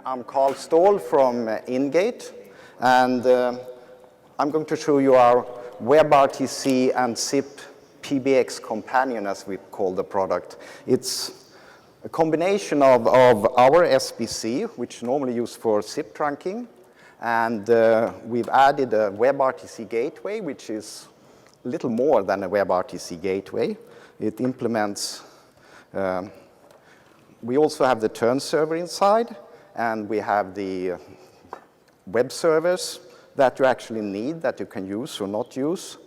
I'm Carl Ståhl from Ingate, and I'm going to show you our WebRTC and SIP PBX companion, as we call the product. It's a combination of our SBC, which normally used for SIP trunking, and we've added a WebRTC gateway, which is a little more than a WebRTC gateway. It implements, we also have the turn server inside, and we have the web servers that you actually need, that you can use or not use.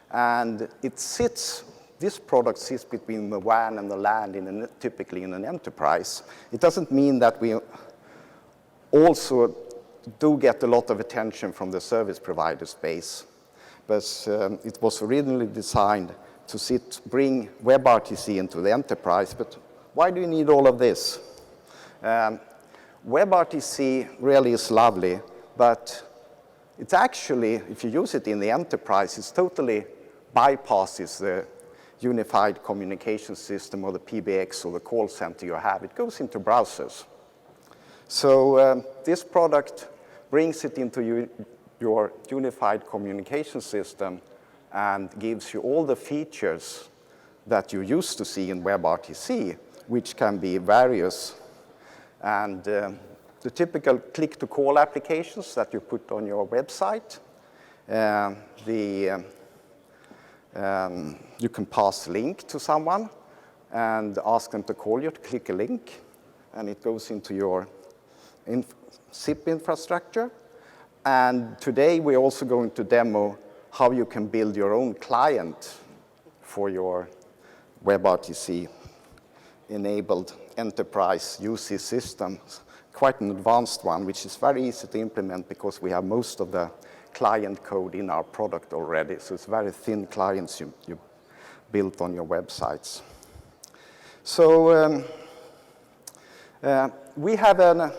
And it sits, this product sits between the WAN and the LAN typically in an enterprise. It doesn't mean that we also do get a lot of attention from the service provider space, but it was originally designed to bring WebRTC into the enterprise. But why do you need all of this? WebRTC really is lovely, but it's actually, if you use it in the enterprise, it totally bypasses the unified communication system or the PBX or the call center you have. It goes into browsers. So this product brings it into your unified communication system and gives you all the features that you used to see in WebRTC, which can be various. And the typical click-to-call applications that you put on your website, you can pass a link to someone and ask them to call you, to click a link, and it goes into your SIP infrastructure. And today we're also going to demo how you can build your own client for your WebRTC enabled enterprise UC systems, quite an advanced one, which is very easy to implement because we have most of the client code in our product already. So it's very thin clients you built on your websites. So we have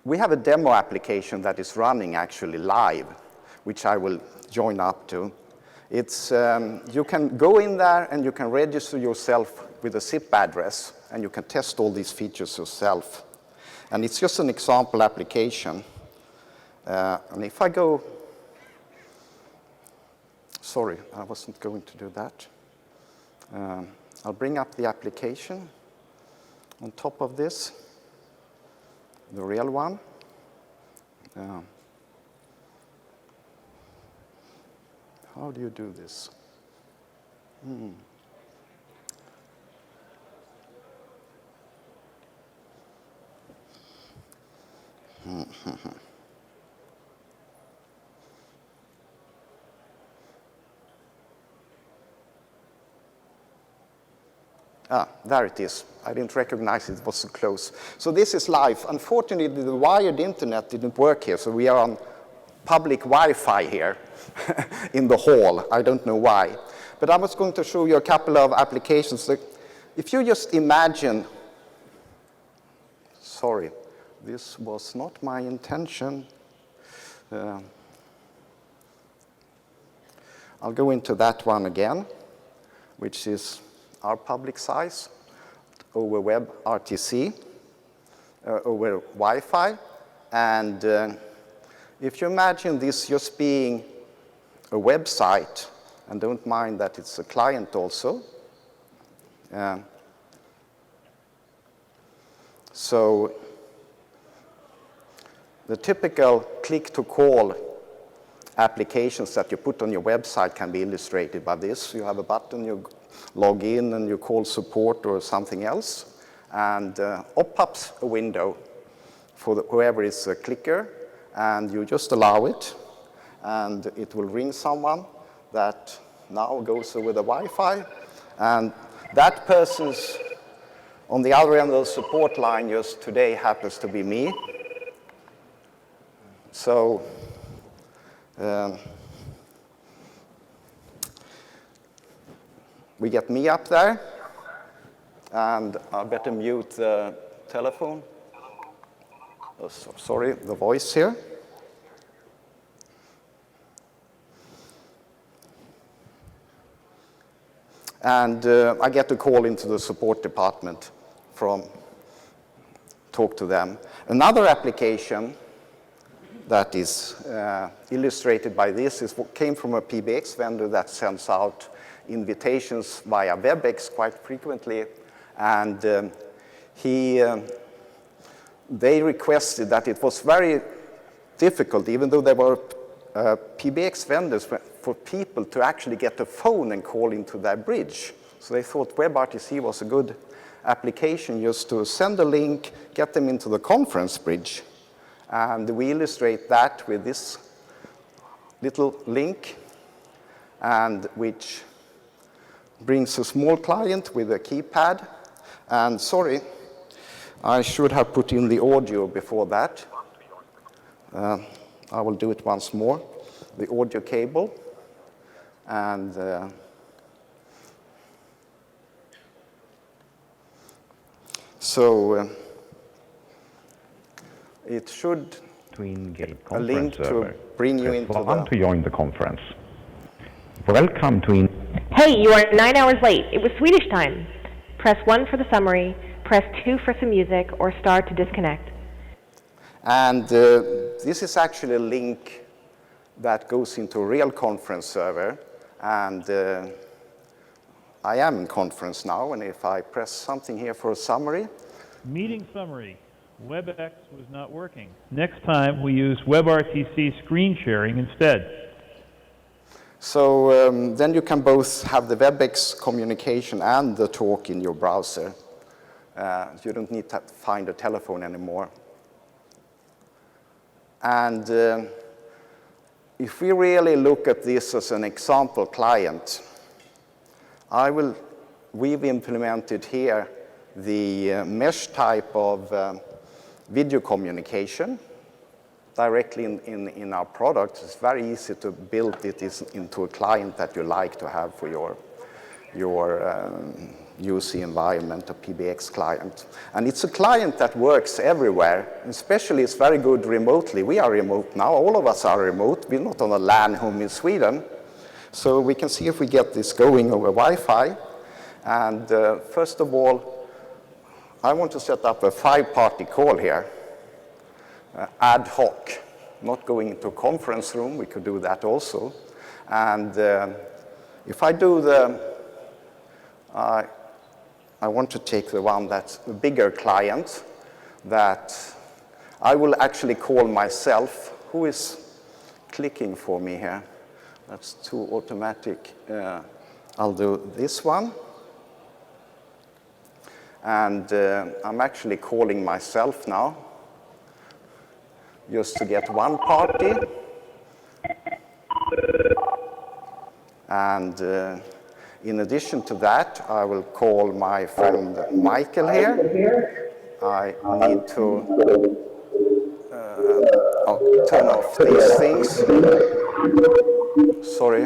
we have a demo application that is running actually live, which I will join up to. It's, you can go in there and you can register yourself with a SIP address, and you can test all these features yourself. And it's just an example application. And if I go, sorry, I wasn't going to do that. I'll bring up the application on top of this, the real one. How do you do this? There it is. I didn't recognize it was so close. So this is live. Unfortunately, the wired internet didn't work here, so we are on public Wi-Fi here in the hall. I don't know why. But I was going to show you a couple of applications. If you just imagine, sorry, this was not my intention. I'll go into that one again, which is our public size over WebRTC, over Wi-Fi. And if you imagine this just being a website, and don't mind that it's a client also. So the typical click-to-call applications that you put on your website can be illustrated by this. You have a button, you log in, and you call support or something else. And up pops a window for whoever is a clicker, and you just allow it, and it will ring someone that now goes over the Wi-Fi, and that person's on the other end of the support line just today happens to be me. So we get me up there, and I better mute the telephone. Oh, sorry, the voice here. And I get a call into the support department talk to them. Another application that is illustrated by this is what came from a PBX vendor that sends out invitations via WebEx quite frequently. And they requested that it was very difficult, even though there were PBX vendors, for people to actually get a phone and call into their bridge. So they thought WebRTC was a good application just to send a link, get them into the conference bridge. And we illustrate that with this little link, and which brings a small client with a keypad. And sorry, I should have put in the audio before that. I will do it once more. The audio cable. And so it should to Ingate a link server. to bring you into to join the conference. Welcome to Hey, you are 9 hours late. It was Swedish time. Press 1 for the summary, press 2 for some music, or star to disconnect. And this is actually a link that goes into a real conference server. And I am in conference now, and if I press something here for a summary. Meeting summary. WebEx was not working. Next time we use WebRTC screen sharing instead. So then you can both have the WebEx communication and the talk in your browser. You don't need to find a telephone anymore. And if we really look at this as an example client, we've implemented here the mesh type of video communication directly in our product. It's very easy to build it into a client that you like to have for your UC environment, a PBX client. And it's a client that works everywhere. Especially it's very good remotely. We are remote now. All of us are remote. We're not on a LAN home in Sweden. So we can see if we get this going over Wi-Fi. And first of all, I want to set up a 5-party call here, ad hoc, not going into a conference room. We could do that also. And if I do I want to take the one that's a bigger client that I will actually call myself. Who is clicking for me here? That's too automatic. I'll do this one. And I'm actually calling myself now, just to get one party. And in addition to that, I will call my friend Michael here. I need to turn off these things. Sorry.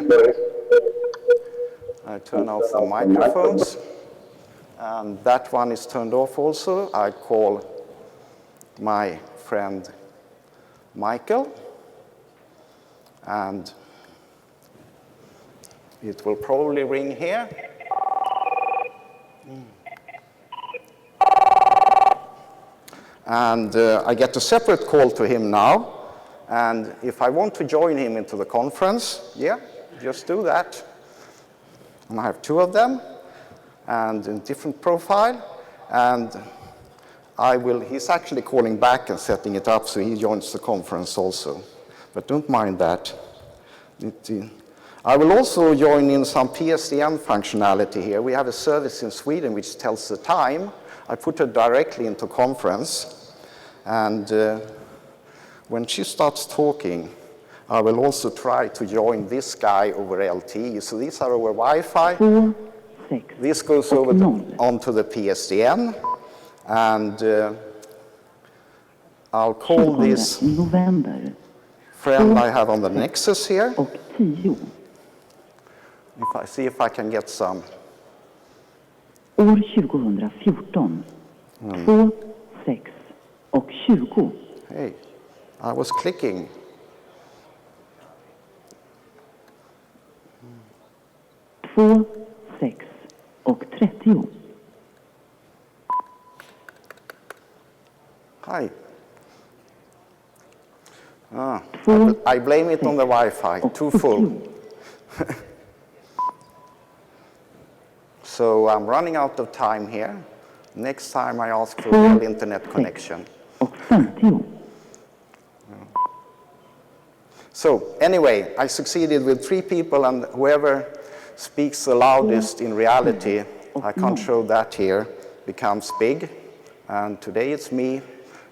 I turn off the microphones. And that one is turned off also. I call my friend Michael. And it will probably ring here. And I get a separate call to him now. And if I want to join him into the conference, yeah, just do that. And I have 2 of them, and in different profile. And he's actually calling back and setting it up so he joins the conference also. But don't mind that. I will also join in some PSTN functionality here. We have a service in Sweden which tells the time. I put her directly into conference. And when she starts talking, I will also try to join this guy over LTE. So these are over Wi-Fi. 2, 6, This goes over onto the PSTN. And I'll call this friend I have on the Nexus here. If I see if I can get some. År 2014, 2, 6 och 20. Hey, I was clicking. 2, 6 och 30. Hi. Ah, Två, I blame it on the Wi-Fi, och too 40. full. So I'm running out of time here. Next time I ask for a real internet connection. Och 50. So anyway, I succeeded with 3 people, and whoever speaks the loudest in reality, I can't show that here, becomes big. And today it's me,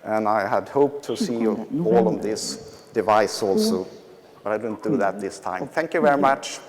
and I had hoped to see you all on this device also, but I didn't do that this time. Thank you very much.